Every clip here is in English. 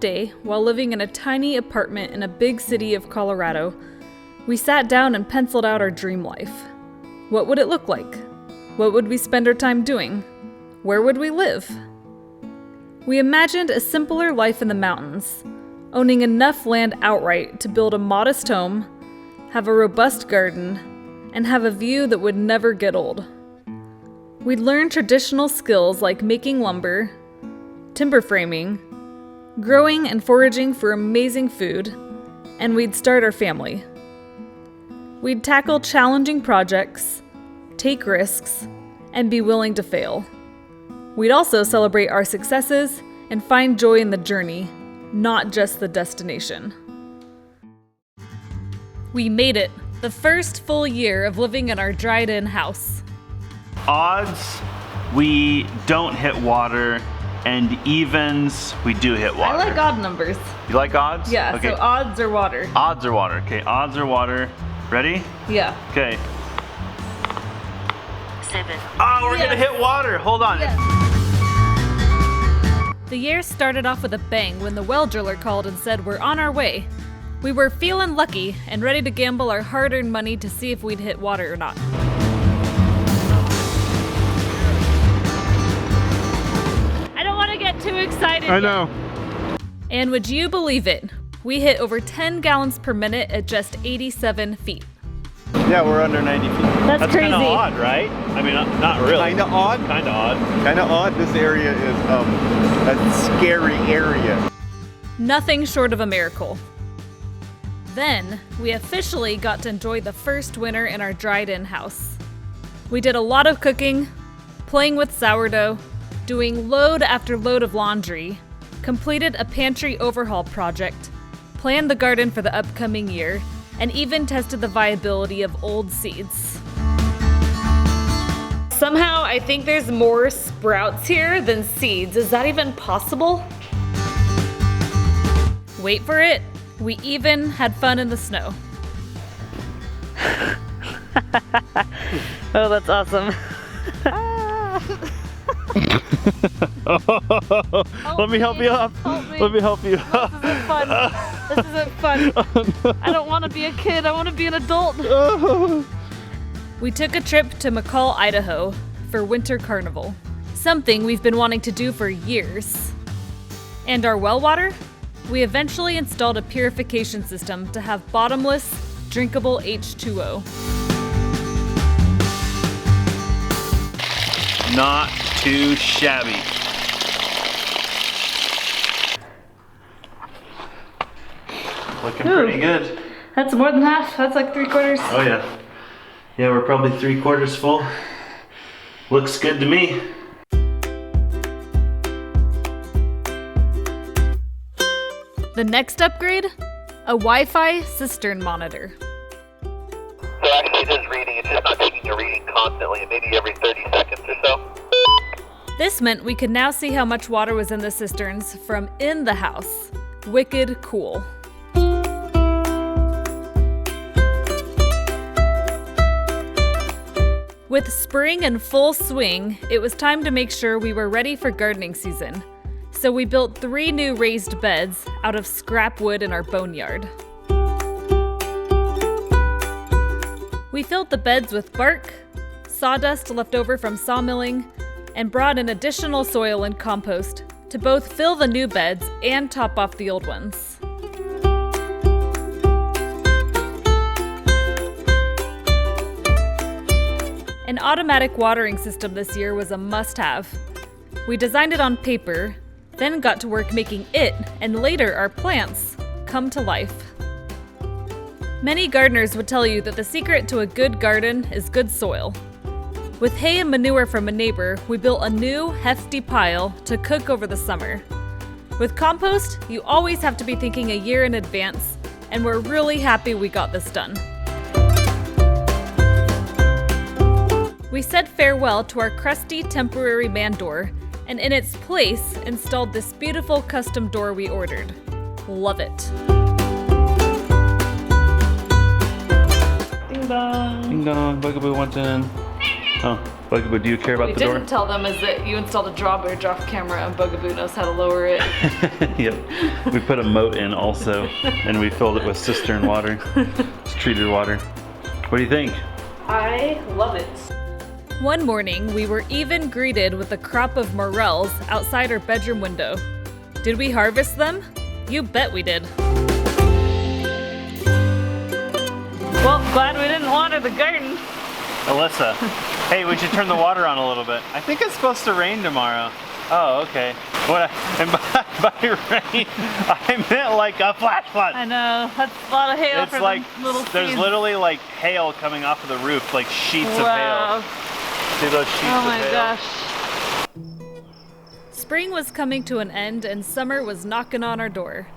day, while living in a tiny apartment in a big city of Colorado, we sat down and penciled out our dream life. What would it look like? What would we spend our time doing? Where would we live? We imagined a simpler life in the mountains, owning enough land outright to build a modest home, have a robust garden, and have a view that would never get old. We'd learn traditional skills like making lumber, timber framing, growing and foraging for amazing food, and we'd start our family. We'd tackle challenging projects, take risks, and be willing to fail. We'd also celebrate our successes and find joy in the journey, not just the destination. We made it, the first full year of living in our dried-in house. Odds, we don't hit water, and evens, we do hit water. I like odd numbers. You like odds? Yeah, okay. So odds or water. Odds or water. Okay, odds or water. Ready? Yeah. Okay. 7. Oh, we're Yes. gonna hit water. Hold on. Yes. The year started off with a bang when the well driller called and said we're on our way. We were feeling lucky and ready to gamble our hard-earned money to see if we'd hit water or not. I don't want to get too excited I yet. know. And would you believe it? We hit over 10 gallons per minute at just 87 feet. Yeah, we're under 90 feet. That's crazy. Kind of odd, right? I mean, not really. Kinda odd. Kind of odd. Kinda odd. This area is a scary area. Nothing short of a miracle. Then, we officially got to enjoy the first winter in our dried-in house. We did a lot of cooking, playing with sourdough, doing load after load of laundry, completed a pantry overhaul project, planned the garden for the upcoming year, and even tested the viability of old seeds. Somehow, I think there's more sprouts here than seeds. Is that even possible? Wait for it. We even had fun in the snow. Oh, that's awesome. Let me help you up. Help me. Let me help you up. This isn't fun. This isn't fun. I don't want to be a kid. I want to be an adult. We took a trip to McCall, Idaho for Winter Carnival, something we've been wanting to do for years. And our well water? We eventually installed a purification system to have bottomless, drinkable H2O. Not too shabby. Looking pretty good. That's more than half. That's like 3/4. Oh yeah. Yeah, we're probably 3/4 full. Looks good to me. The next upgrade? A Wi-Fi cistern monitor. So actually it is reading, it's just not taking a reading constantly, maybe every 30 seconds or so. This meant we could now see how much water was in the cisterns from in the house. Wicked cool. With spring in full swing, it was time to make sure we were ready for gardening season. So we built 3 new raised beds out of scrap wood in our boneyard. We filled the beds with bark, sawdust left over from sawmilling, and brought in additional soil and compost to both fill the new beds and top off the old ones. An automatic watering system this year was a must-have. We designed it on paper, then got to work making it, and later our plants, come to life. Many gardeners would tell you that the secret to a good garden is good soil. With hay and manure from a neighbor, we built a new, hefty pile to cook over the summer. With compost, you always have to be thinking a year in advance, and we're really happy we got this done. We said farewell to our crusty temporary man door, and in its place installed this beautiful custom door we ordered. Love it. Ding dong. Ding dong, Bugaboo wants in. Oh, Bugaboo, do you care about What we the door? didn't tell them is that you installed a drawbridge off camera and Bugaboo knows how to lower it. Yep. We put a moat in also, and we filled it with cistern water. It's treated water. What do you think? I love it. One morning, we were even greeted with a crop of morels outside our bedroom window. Did we harvest them? You bet we did. Well, glad we didn't water the garden. Alyssa, hey, we should turn the water on a little bit. I think it's supposed to rain tomorrow. Oh, okay. And by rain, I meant like a flash flood. I know, that's a lot of hail It's for like, them little there's seeds. literally like hail coming off of the roof, like sheets of Wow. hail. See those sheets Oh of my hail? gosh. Spring was coming to an end and summer was knocking on our door.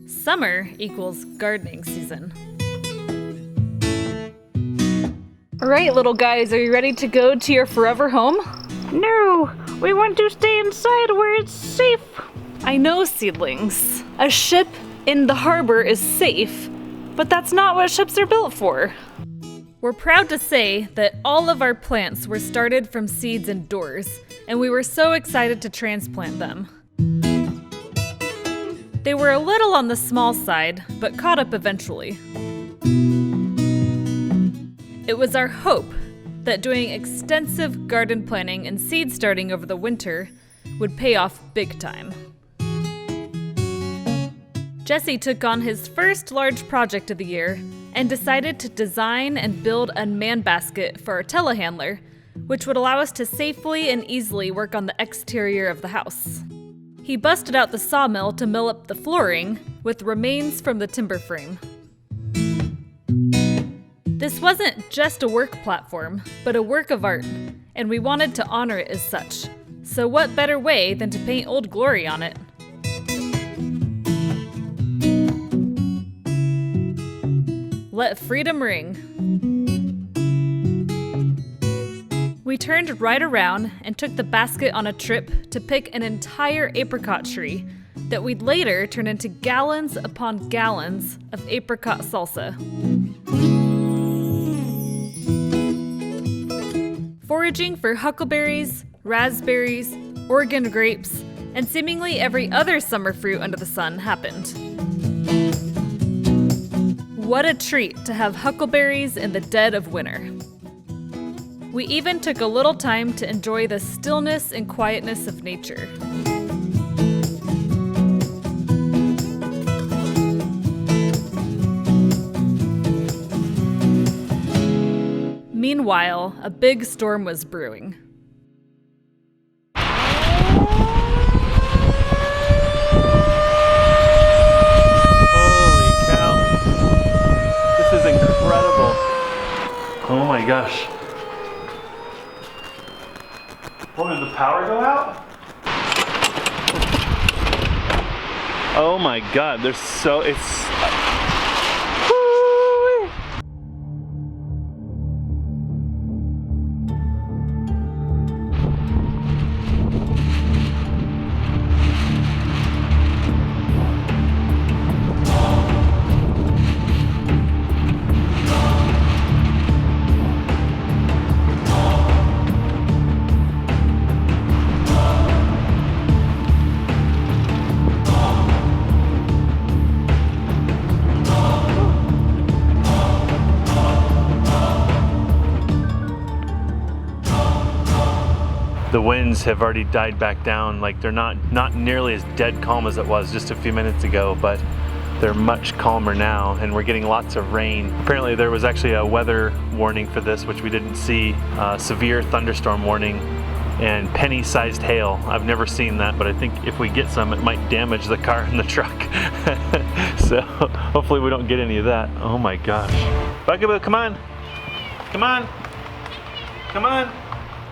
Summer equals gardening season. All right, little guys, are you ready to go to your forever home? No, we want to stay inside where it's safe. I know, seedlings. A ship in the harbor is safe, but that's not what ships are built for. We're proud to say that all of our plants were started from seeds indoors, and we were so excited to transplant them. They were a little on the small side, but caught up eventually. It was our hope that doing extensive garden planning and seed starting over the winter would pay off big time. Jesse took on his first large project of the year and decided to design and build a man basket for our telehandler, which would allow us to safely and easily work on the exterior of the house. He busted out the sawmill to mill up the flooring with remains from the timber frame. This wasn't just a work platform, but a work of art, and we wanted to honor it as such. So what better way than to paint Old Glory on it? Let freedom ring. We turned right around and took the basket on a trip to pick an entire apricot tree that we'd later turn into gallons upon gallons of apricot salsa. Foraging for huckleberries, raspberries, Oregon grapes, and seemingly every other summer fruit under the sun happened. What a treat to have huckleberries in the dead of winter. We even took a little time to enjoy the stillness and quietness of nature. Meanwhile, a big storm was brewing. Holy cow. This is incredible. Oh my gosh. Oh, did the power go out? Oh my god, there's so, it's... The winds have already died back down. Like, they're not nearly as dead calm as it was just a few minutes ago, but they're much calmer now, and we're getting lots of rain. Apparently there was actually a weather warning for this, which we didn't see. Severe thunderstorm warning and penny-sized hail. I've never seen that, but I think if we get some, it might damage the car and the truck. So hopefully we don't get any of that. Oh my gosh. Bugaboo, come on. Come on. Come on.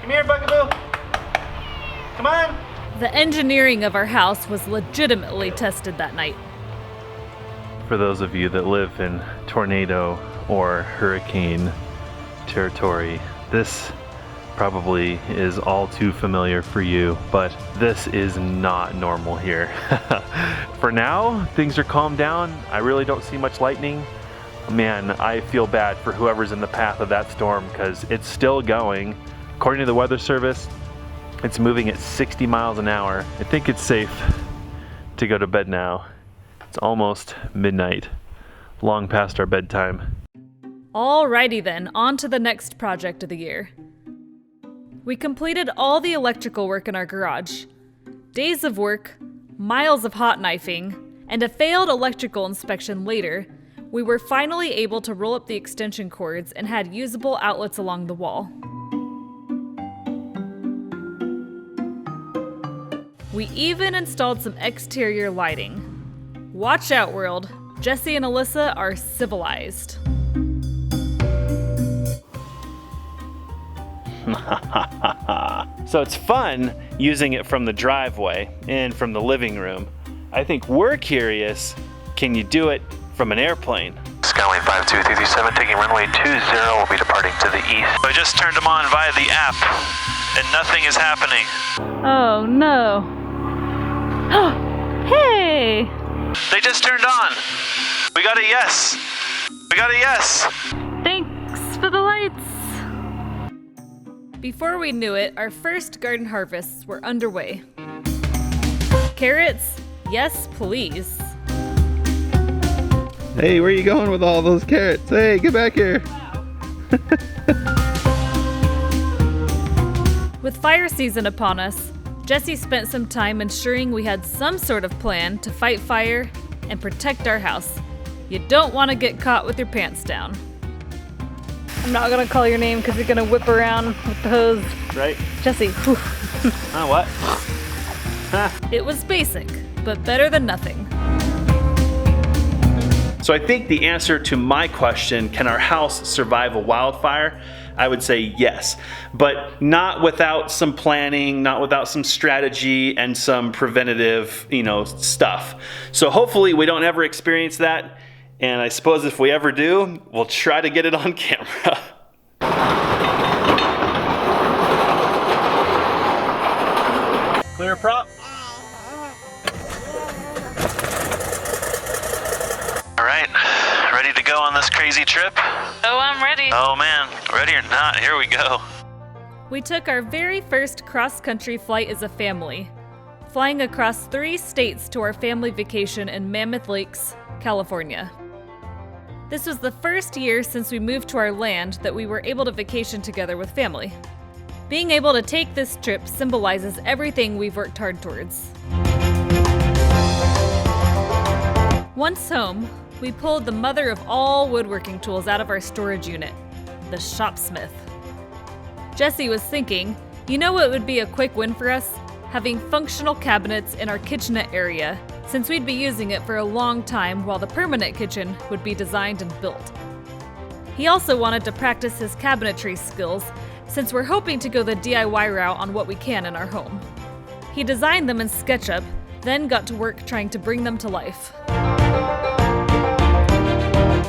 Come here, Bugaboo. Come on! The engineering of our house was legitimately tested that night. For those of you that live in tornado or hurricane territory, this probably is all too familiar for you, but this is not normal here. For now, things are calmed down. I really don't see much lightning. Man, I feel bad for whoever's in the path of that storm because it's still going. According to the Weather Service, it's moving at 60 miles an hour. I think it's safe to go to bed now. It's almost midnight, long past our bedtime. Alrighty then, on to the next project of the year. We completed all the electrical work in our garage. Days of work, miles of hot knifing, and a failed electrical inspection later, we were finally able to roll up the extension cords and had usable outlets along the wall. We even installed some exterior lighting. Watch out, world. Jesse and Alyssa are civilized. So it's fun using it from the driveway and from the living room. I think we're curious, can you do it from an airplane? Skylane 52337 taking runway 20 will be departing to the east. I just turned them on via the app and nothing is happening. Oh no. Hey! They just turned on. We got a yes. We got a yes. Thanks for the lights. Before we knew it, our first garden harvests were underway. Carrots? Yes, please. Hey, where are you going with all those carrots? Hey, get back here. With fire season upon us, Jesse spent some time ensuring we had some sort of plan to fight fire and protect our house. You don't want to get caught with your pants down. I'm not gonna call your name because you're gonna whip around with the hose. Right? Jesse, whew. What? It was basic, but better than nothing. So I think the answer to my question, can our house survive a wildfire? I would say yes, but not without some planning, not without some strategy and some preventative, stuff. So hopefully we don't ever experience that. And I suppose if we ever do, we'll try to get it on camera. Clear prop. All right, ready to go on this crazy trip? Oh, I'm ready. Oh man, ready or not, here we go. We took our very first cross-country flight as a family, flying across 3 states to our family vacation in Mammoth Lakes, California. This was the first year since we moved to our land that we were able to vacation together with family. Being able to take this trip symbolizes everything we've worked hard towards. Once home, we pulled the mother of all woodworking tools out of our storage unit, the Shopsmith. Jesse was thinking, you know what would be a quick win for us? Having functional cabinets in our kitchenette area, since we'd be using it for a long time while the permanent kitchen would be designed and built. He also wanted to practice his cabinetry skills, since we're hoping to go the DIY route on what we can in our home. He designed them in SketchUp, then got to work trying to bring them to life.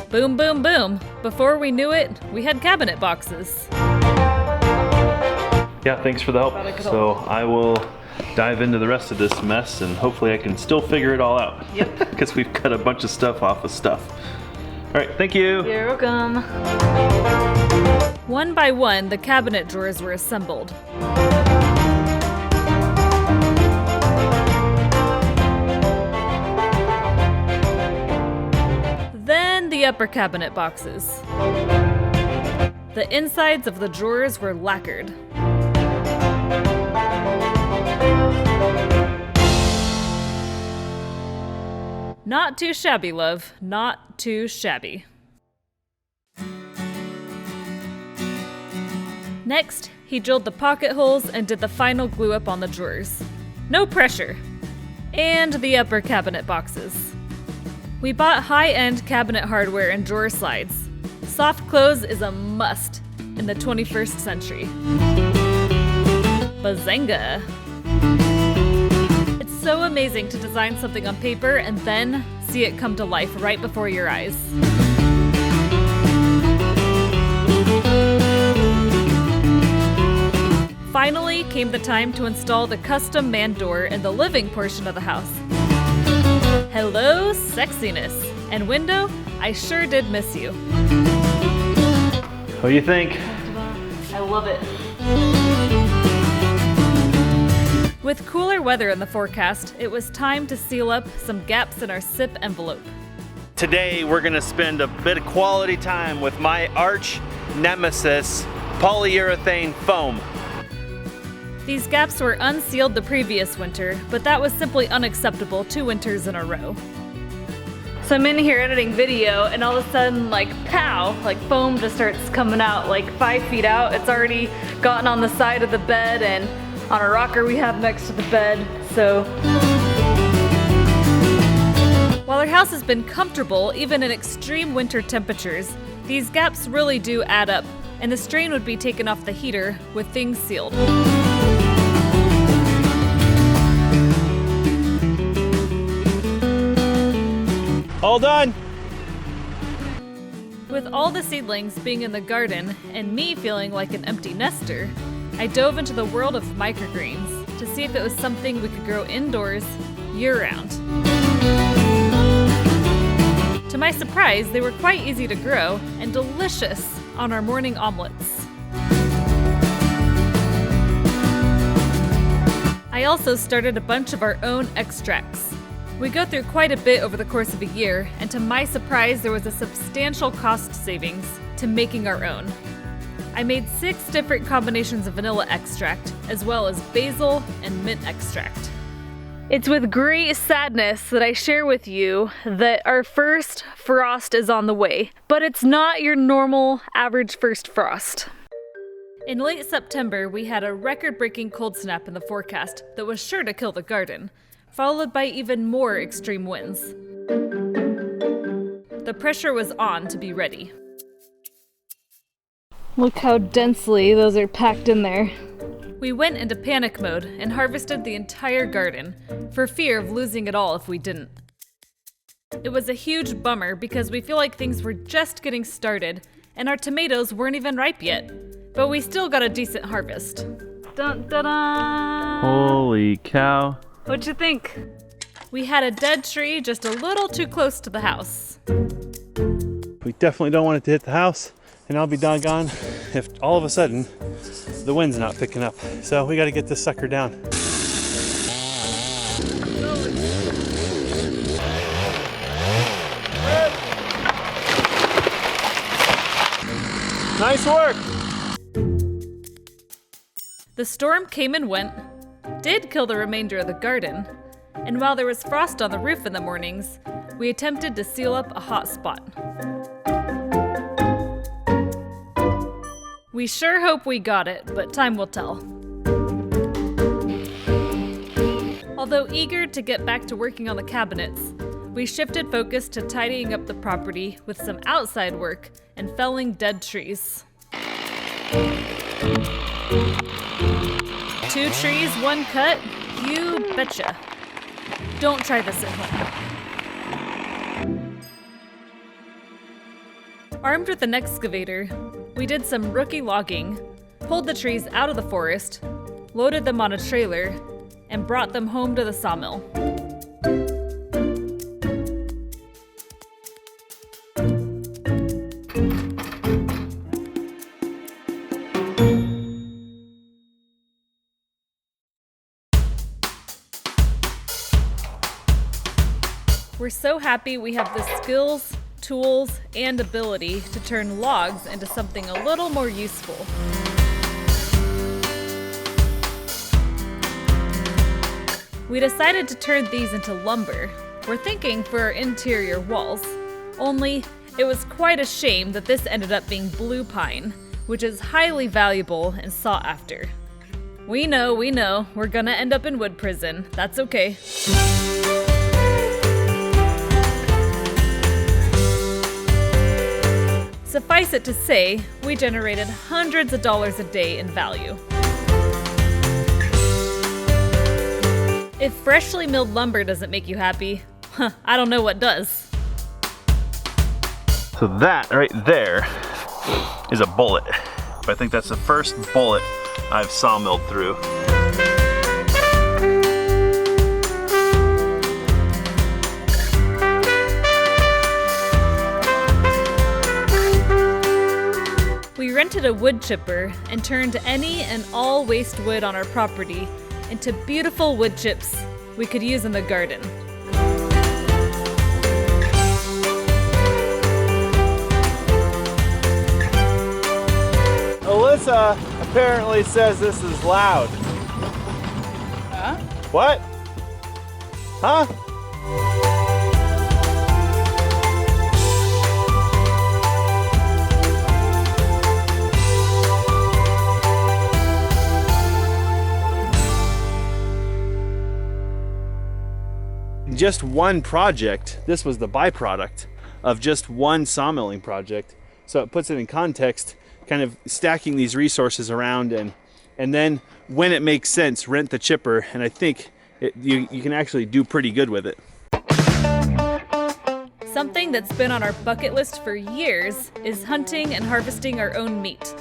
Boom, boom, boom. Before we knew it, we had cabinet boxes. Yeah, thanks for the help. So I will dive into the rest of this mess and hopefully I can still figure it all out. Yep. Because we've cut a bunch of stuff off of stuff. All right, thank you. You're welcome. One by one, the cabinet drawers were assembled. Then the upper cabinet boxes. The insides of the drawers were lacquered. Not too shabby, love. Not too shabby. Next, he drilled the pocket holes and did the final glue up on the drawers. No pressure. And the upper cabinet boxes. We bought high-end cabinet hardware and drawer slides. Soft close is a must in the 21st century. Bazanga! It's so amazing to design something on paper and then see it come to life right before your eyes. Finally came the time to install the custom man door in the living portion of the house. Hello, sexiness. And window? I sure did miss you. What do you think? I love it. With cooler weather in the forecast, it was time to seal up some gaps in our SIP envelope. Today we're gonna spend a bit of quality time with my arch nemesis, polyurethane foam. These gaps were unsealed the previous winter, but that was simply unacceptable 2 winters in a row. So I'm in here editing video, and all of a sudden, like, pow, like foam just starts coming out like 5 feet out. It's already gotten on the side of the bed and on a rocker we have next to the bed, so. While our house has been comfortable, even in extreme winter temperatures, these gaps really do add up, and the strain would be taken off the heater with things sealed. All done. With all the seedlings being in the garden and me feeling like an empty nester, I dove into the world of microgreens to see if it was something we could grow indoors year-round. To my surprise, they were quite easy to grow and delicious on our morning omelets. I also started a bunch of our own extracts. We go through quite a bit over the course of a year, and to my surprise, there was a substantial cost savings to making our own. I made 6 different combinations of vanilla extract, as well as basil and mint extract. It's with great sadness that I share with you that our first frost is on the way, but it's not your normal average first frost. In late September, we had a record-breaking cold snap in the forecast that was sure to kill the garden, followed by even more extreme winds. The pressure was on to be ready. Look how densely those are packed in there. We went into panic mode and harvested the entire garden, for fear of losing it all if we didn't. It was a huge bummer because we feel like things were just getting started and our tomatoes weren't even ripe yet, but we still got a decent harvest. Dun dun dun! Holy cow. What'd you think? We had a dead tree just a little too close to the house. We definitely don't want it to hit the house, and I'll be doggone if all of a sudden the wind's not picking up. So we gotta get this sucker down. Nice work! The storm came and went, did kill the remainder of the garden, and while there was frost on the roof in the mornings, we attempted to seal up a hot spot. We sure hope we got it, but time will tell. Although eager to get back to working on the cabinets, we shifted focus to tidying up the property with some outside work and felling dead trees. 2 trees, 1 cut? You betcha. Don't try this at home. Armed with an excavator, we did some rookie logging, pulled the trees out of the forest, loaded them on a trailer, and brought them home to the sawmill. We're so happy we have the skills, tools, and ability to turn logs into something a little more useful. We decided to turn these into lumber. We're thinking for our interior walls. Only, it was quite a shame that this ended up being blue pine, which is highly valuable and sought after. We know, we're gonna end up in wood prison. That's okay. Suffice it to say, we generated hundreds of dollars a day in value. If freshly milled lumber doesn't make you happy, I don't know what does. So that right there is a bullet. I think that's the first bullet I've sawmilled through. rented a wood chipper and turned any and all waste wood on our property into beautiful wood chips we could use in the garden. Alyssa apparently says this is loud. Huh? What? Huh? Just one project, this was the byproduct of just one sawmilling project. So it puts it in context, kind of stacking these resources around and then when it makes sense, rent the chipper. And I think you can actually do pretty good with it. Something that's been on our bucket list for years is hunting and harvesting our own meat.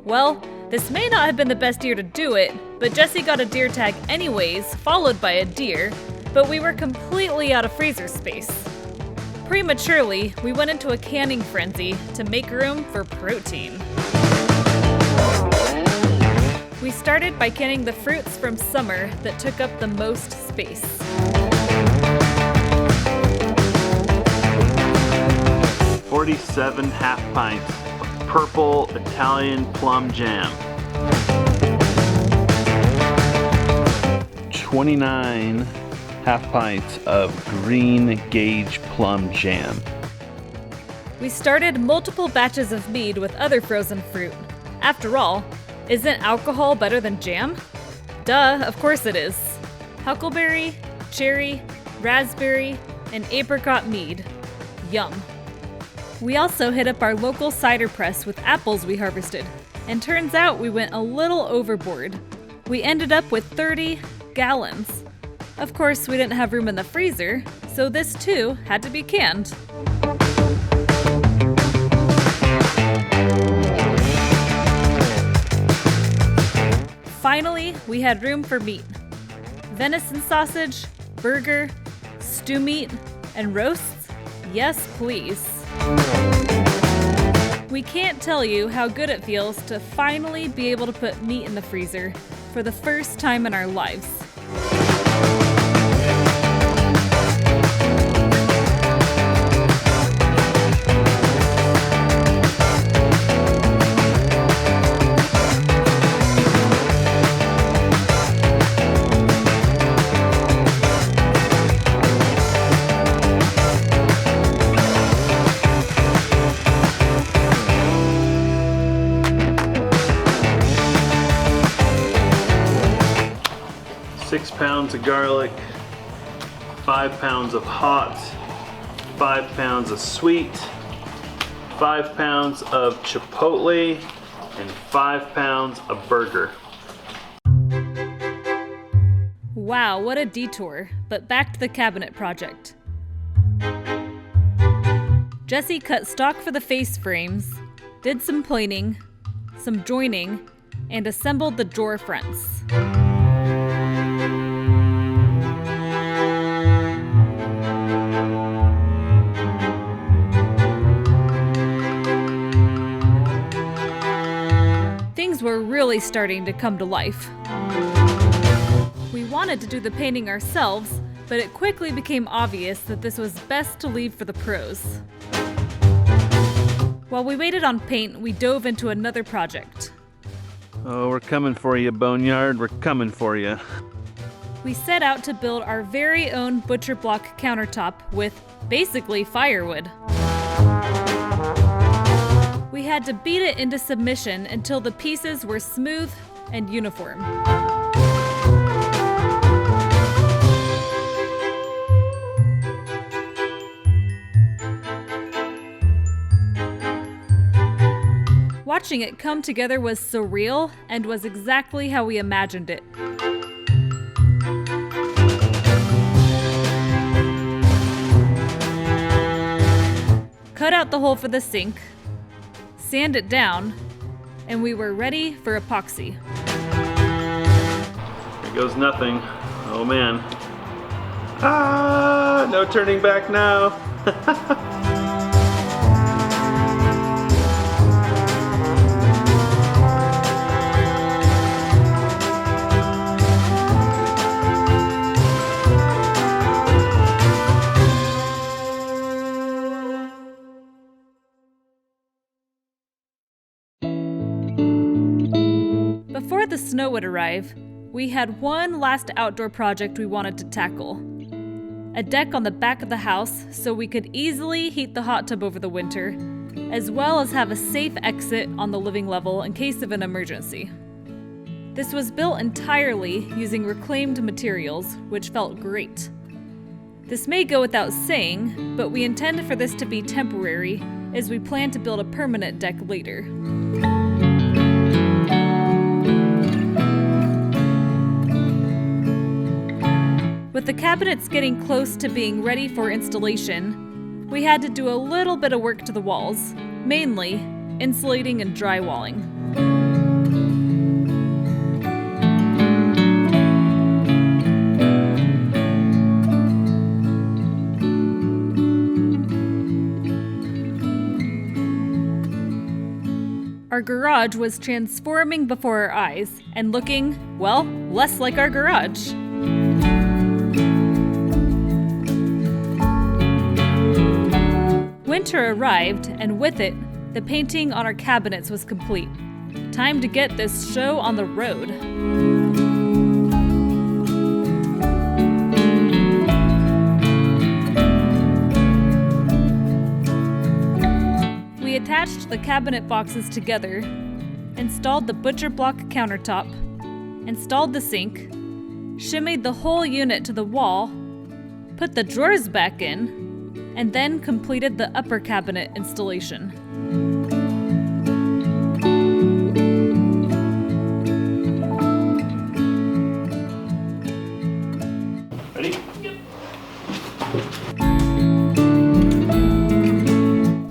Well, this may not have been the best year to do it, but Jesse got a deer tag anyways, followed by a deer, but we were completely out of freezer space. Prematurely, we went into a canning frenzy to make room for protein. We started by canning the fruits from summer that took up the most space. "47 half pints of purple Italian plum jam. 29 half pints of green gauge plum jam." We started multiple batches of mead with other frozen fruit. After all, isn't alcohol better than jam? Duh, of course it is. Huckleberry, cherry, raspberry, and apricot mead. Yum. We also hit up our local cider press with apples we harvested, and turns out we went a little overboard. We ended up with 30 gallons. Of course, we didn't have room in the freezer, so this too had to be canned. Finally, we had room for meat. Venison sausage, burger, stew meat, and roasts? Yes, please. We can't tell you how good it feels to finally be able to put meat in the freezer for the first time in our lives. Six pounds of garlic, 5 pounds of hot, 5 pounds of sweet, 5 pounds of chipotle, and 5 pounds of burger. Wow, what a detour, but back to the cabinet project. Jesse cut stock for the face frames, did some planing, some joining, and assembled the drawer fronts. Things were really starting to come to life. We wanted to do the painting ourselves, but it quickly became obvious that this was best to leave for the pros. While we waited on paint, we dove into another project. Oh, we're coming for you, Boneyard. We're coming for you. We set out to build our very own butcher block countertop with basically firewood. We had to beat it into submission until the pieces were smooth and uniform. Watching it come together was surreal and was exactly how we imagined it. Cut out the hole for the sink, sand it down, and we were ready for epoxy. Here goes nothing. Oh man. Ah, no turning back now. Before the snow would arrive, we had one last outdoor project we wanted to tackle. A deck on the back of the house so we could easily heat the hot tub over the winter, as well as have a safe exit on the living level in case of an emergency. This was built entirely using reclaimed materials, which felt great. This may go without saying, but we intend for this to be temporary as we plan to build a permanent deck later. With the cabinets getting close to being ready for installation, we had to do a little bit of work to the walls, mainly insulating and drywalling. Our garage was transforming before our eyes and looking, well, less like our garage. Winter arrived, and with it, the painting on our cabinets was complete. Time to get this show on the road. We attached the cabinet boxes together, installed the butcher block countertop, installed the sink, shimmied the whole unit to the wall, put the drawers back in, and then completed the upper cabinet installation. Ready?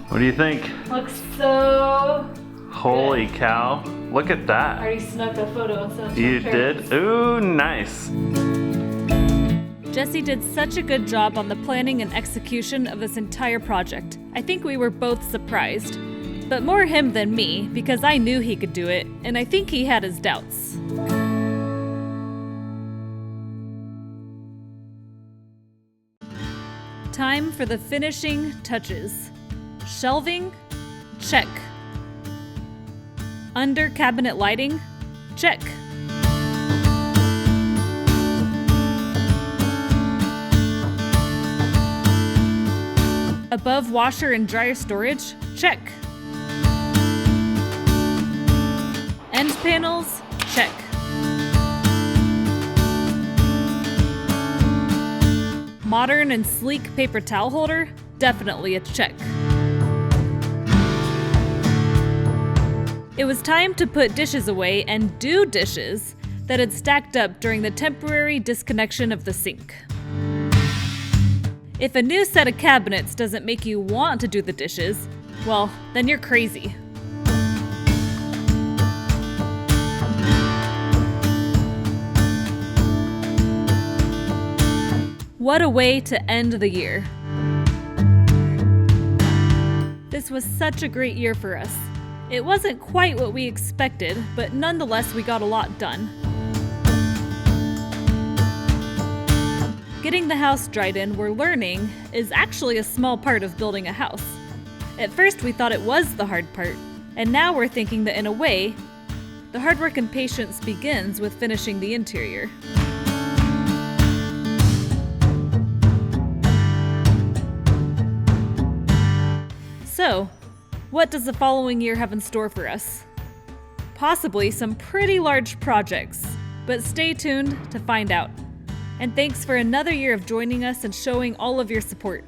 What do you think? Looks so... Holy cow. Look at I that. already snuck a photo and sent it to You my parents. did? Ooh, nice. Jesse did such a good job on the planning and execution of this entire project. I think we were both surprised. But more him than me, because I knew he could do it, and I think he had his doubts. Time for the finishing touches. Shelving? Check. Under cabinet lighting? Check. Above washer and dryer storage? Check. End panels? Check. Modern and sleek paper towel holder? Definitely a check. It was time to put dishes away and do dishes that had stacked up during the temporary disconnection of the sink. If a new set of cabinets doesn't make you want to do the dishes, well, then you're crazy. What a way to end the year. This was such a great year for us. It wasn't quite what we expected, but nonetheless we got a lot done. Getting the house dried in, we're learning, is actually a small part of building a house. At first we thought it was the hard part, and now we're thinking that in a way, the hard work and patience begins with finishing the interior. So, what does the following year have in store for us? Possibly some pretty large projects, but stay tuned to find out. And thanks for another year of joining us and showing all of your support.